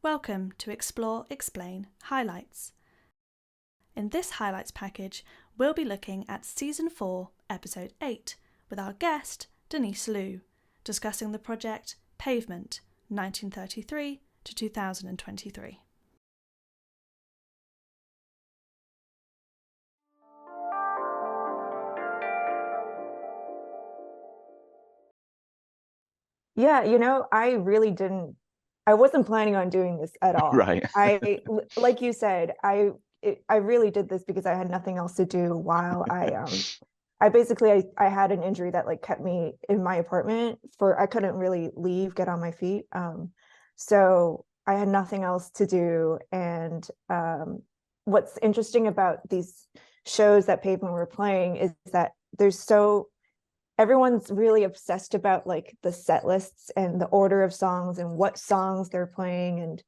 Welcome to Explore, Explain, Highlights. In this highlights package, we'll be looking at Season 4, Episode 8, with our guest, Denise Lu, discussing the project Pavement, 1933 to 2023. Yeah, I wasn't planning on doing this at all. Right. Like you said, I really did this because I had nothing else to do while I had an injury that like kept me in my apartment I couldn't really leave, get on my feet. So I had nothing else to do. And what's interesting about these shows that Pavement were playing is that everyone's really obsessed about like the set lists and the order of songs and what songs they're playing and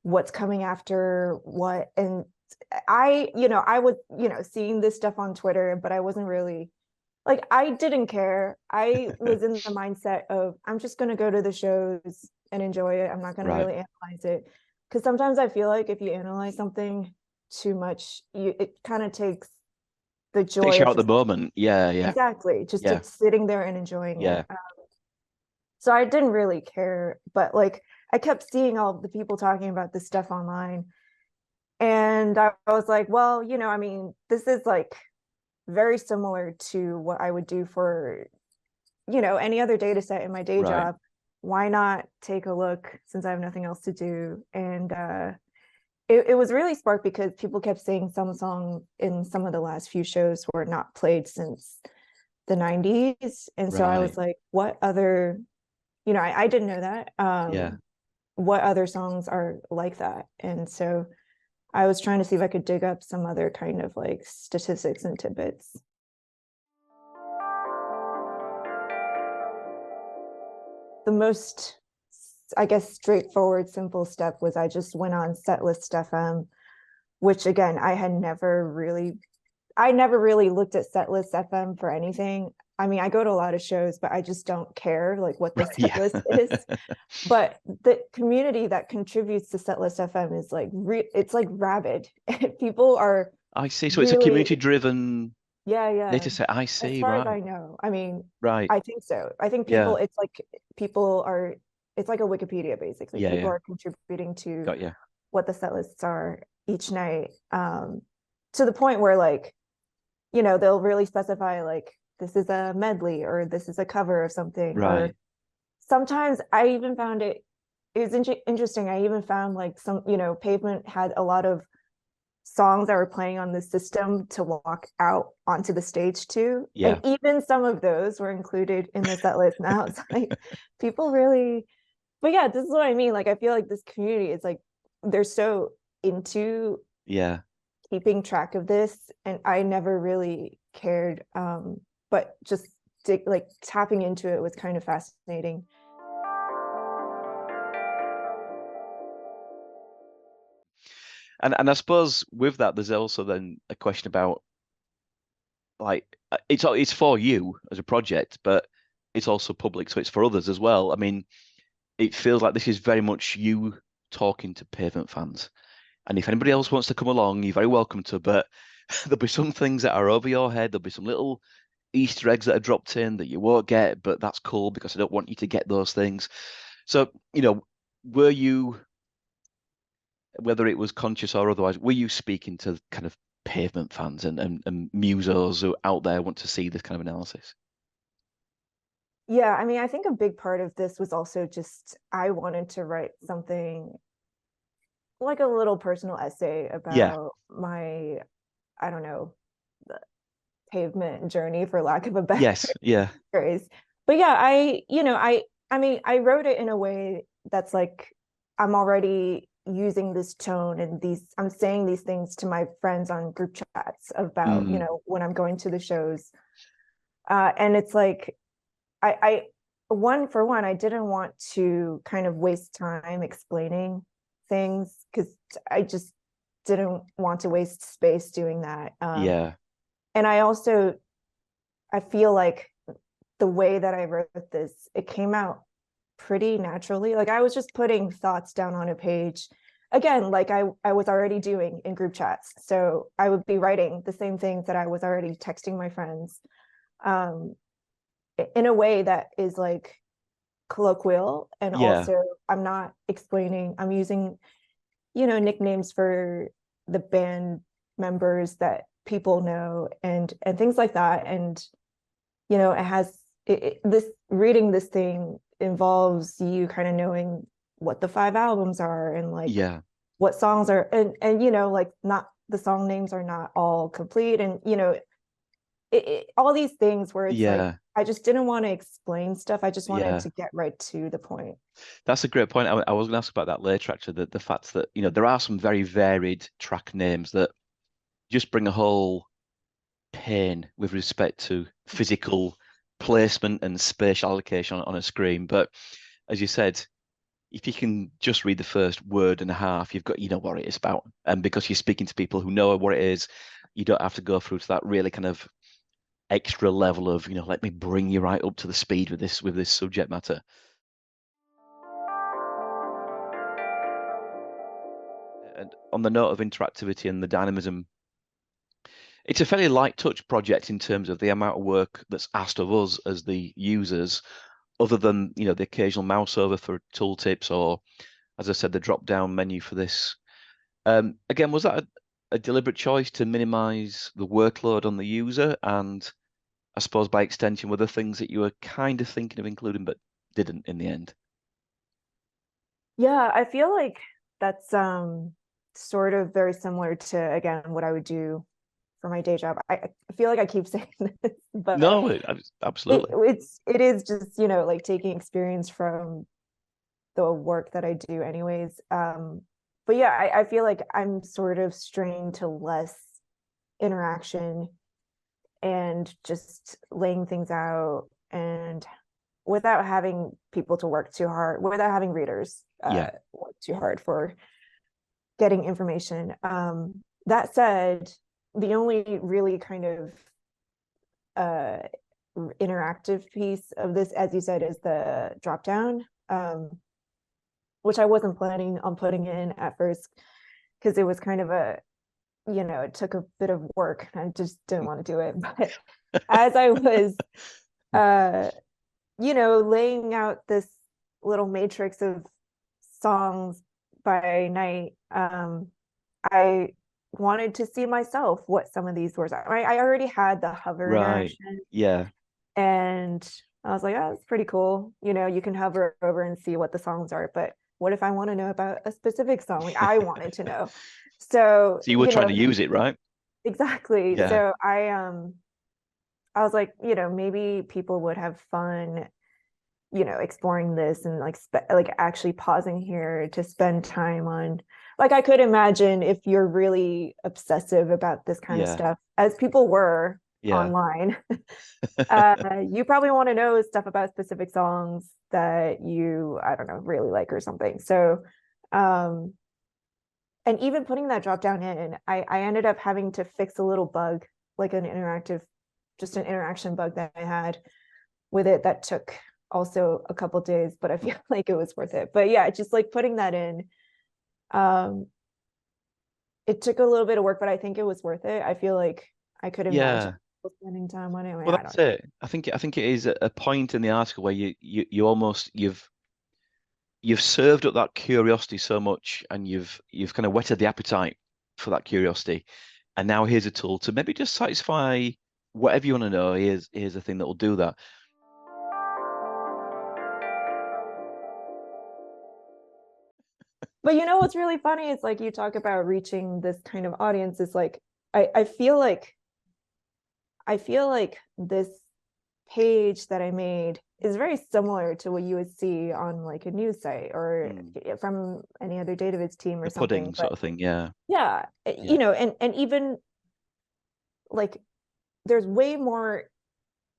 what's coming after what. And I was, seeing this stuff on Twitter, but I wasn't really like, I didn't care. I was in the mindset of, I'm just going to go to the shows and enjoy it. I'm not going to really analyze it. Because sometimes I feel like if you analyze something too much, it kind of takes the joy takes you out the moment. Yeah. Exactly, just sitting there and enjoying it. So I didn't really care, but like I kept seeing all the people talking about this stuff online, and I was like, well, this is like very similar to what I would do for any other data set in my day job. Why not take a look since I have nothing else to do? And it was really sparked because people kept saying some songs in some of the last few shows were not played since the 90s. And so I was like, what other, I didn't know that. What other songs are like that? And so I was trying to see if I could dig up some other kind of like statistics and tidbits. The most, I guess, straightforward, simple step was I just went on Setlist FM, which again, I never really looked at Setlist FM for anything. I mean, I go to a lot of shows, but I just don't care like what the setlist is. But the community that contributes to Setlist FM is like, it's like rabid. People are. I see. So it's a community-driven. Yeah. Data set. I see. As far as I know. I mean, I think so. I think it's like it's like a Wikipedia basically. People are contributing to what the set lists are each night. To the point where like, they'll really specify like this is a medley or this is a cover of something. Or sometimes I even found it was interesting. I even found like some, Pavement had a lot of songs that were playing on the system to walk out onto the stage to. And even some of those were included in the set list. Now it's like people really, but yeah, this is what I mean. Like, I feel like this community is like, they're so into keeping track of this. And I never really cared. But just tapping into it was kind of fascinating. And I suppose with that, there's also then a question about like it's for you as a project, but it's also public, so it's for others as well. I mean, it feels like this is very much you talking to Pavement fans, and if anybody else wants to come along, you're very welcome to. But there'll be some things that are over your head. There'll be some little Easter eggs that are dropped in that you won't get, but that's cool because I don't want you to get those things. So, were you, whether it was conscious or otherwise, were you speaking to kind of Pavement fans and musos who out there want to see this kind of analysis? Yeah, I mean, I think a big part of this was also just I wanted to write something like a little personal essay about my, I don't know, the Pavement journey, for lack of a better phrase. But yeah, I mean, I wrote it in a way that's like, I'm already using this tone and I'm saying these things to my friends on group chats about, when I'm going to the shows. And it's like, I didn't want to kind of waste time explaining things because I just didn't want to waste space doing that. And I feel like the way that I wrote this, it came out pretty naturally. Like I was just putting thoughts down on a page again, like I was already doing in group chats. So I would be writing the same things that I was already texting my friends, in a way that is like colloquial. And also I'm not explaining, I'm using, you know, nicknames for the band members that people know and things like that. And, you know, it has this reading this thing involves you kind of knowing what the 5 albums are and like what songs are, and you know, like not the song names are not all complete, and you know, all these things where it's like I just didn't want to explain stuff. I just wanted to get right to the point. That's a great point. I was going to ask about that later, actually, the fact that, you know, there are some very varied track names that just bring a whole pain with respect to physical placement and spatial allocation on a screen. But as you said, if you can just read the first word and a half, you've got, you know what it is about. And because you're speaking to people who know what it is, you don't have to go through to that really kind of extra level of, you know, let me bring you right up to the speed with this subject matter. And on the note of interactivity and the dynamism, it's a fairly light touch project in terms of the amount of work that's asked of us as the users, other than, you know, the occasional mouse over for tooltips or, as I said, the drop down menu for this. Again, was that a deliberate choice to minimize the workload on the user? And I suppose by extension, were there things that you were kind of thinking of including but didn't in the end? Yeah, I feel like that's sort of very similar to, again, what I would do for my day job. I feel like I keep saying this, but no, absolutely. It is just, you know, like taking experience from the work that I do anyways. But yeah, I feel like I'm sort of strained to less interaction and just laying things out, and without having people to work too hard, without having readers work too hard for getting information. That said, the only really kind of interactive piece of this, as you said, is the drop down, which I wasn't planning on putting in at first because it was kind of a, you know, it took a bit of work. I just didn't want to do it. But as I was, you know, laying out this little matrix of songs by night, I wanted to see myself what some of these words are. I already had the hover interaction. Yeah. And I was like, oh, that's pretty cool. You know, you can hover over and see what the songs are, but what if I want to know about a specific song? Like I wanted to know. So you were trying to use it, right? Exactly. Yeah. So I was like, you know, maybe people would have fun, you know, exploring this and like actually pausing here to spend time on, like, I could imagine if you're really obsessive about this kind of stuff, as people were online, you probably want to know stuff about specific songs that you, I don't know, really like or something. So, and even putting that drop down in, I ended up having to fix a little bug, like an interaction bug that I had with it that took also a couple days, but I feel like it was worth it. But yeah, just like putting that in, it took a little bit of work, but I think it was worth it. I feel like I could imagine spending time on it. Well, that's it. I think it is a point in the article where you almost you've served up that curiosity so much, and you've kind of whetted the appetite for that curiosity, and now here's a tool to maybe just satisfy whatever you want to know. Here's a thing that will do that. But you know what's really funny is, like, you talk about reaching this kind of audience. Is like I feel like this page that I made is very similar to what you would see on like a news site or from any other database team or the something. Pudding sort of thing, yeah. You know, and even like there's way more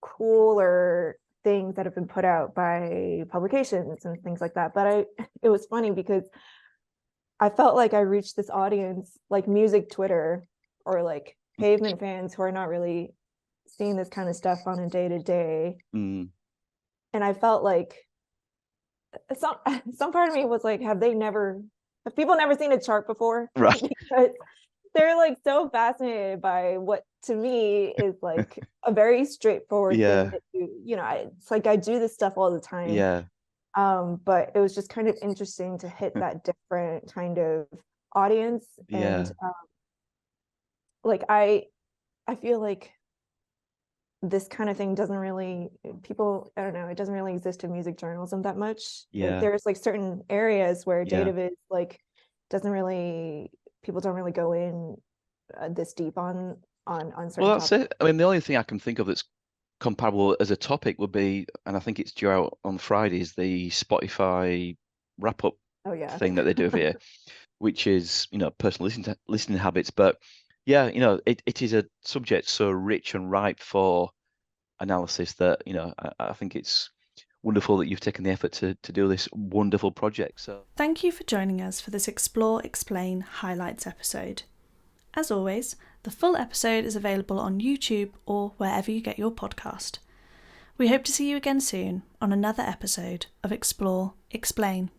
cooler things that have been put out by publications and things like that. But it was funny because I felt like I reached this audience, like music Twitter or like Pavement fans who are not really seeing this kind of stuff on a day-to-day. And I felt like some part of me was like, have they never have people never seen a chart before? Right. Because they're like so fascinated by what to me is like a very straightforward thing that it's like I do this stuff all the time. Yeah. But it was just kind of interesting to hit that different kind of audience. And like I feel like this kind of thing doesn't really, people, I don't know, it doesn't really exist in music journalism that much. Like, there's like certain areas where data viz like doesn't really, people don't really go in this deep on certain Well, that's topics. it. I mean, the only thing I can think of that's comparable as a topic would be, and I think it's due out on Fridays, the Spotify wrap-up thing that they do here, which is, personal listening habits. But yeah, it is a subject so rich and ripe for analysis that, I think it's wonderful that you've taken the effort to do this wonderful project. So thank you for joining us for this Explore, Explain highlights episode. As always, the full episode is available on YouTube or wherever you get your podcast. We hope to see you again soon on another episode of Explore, Explain.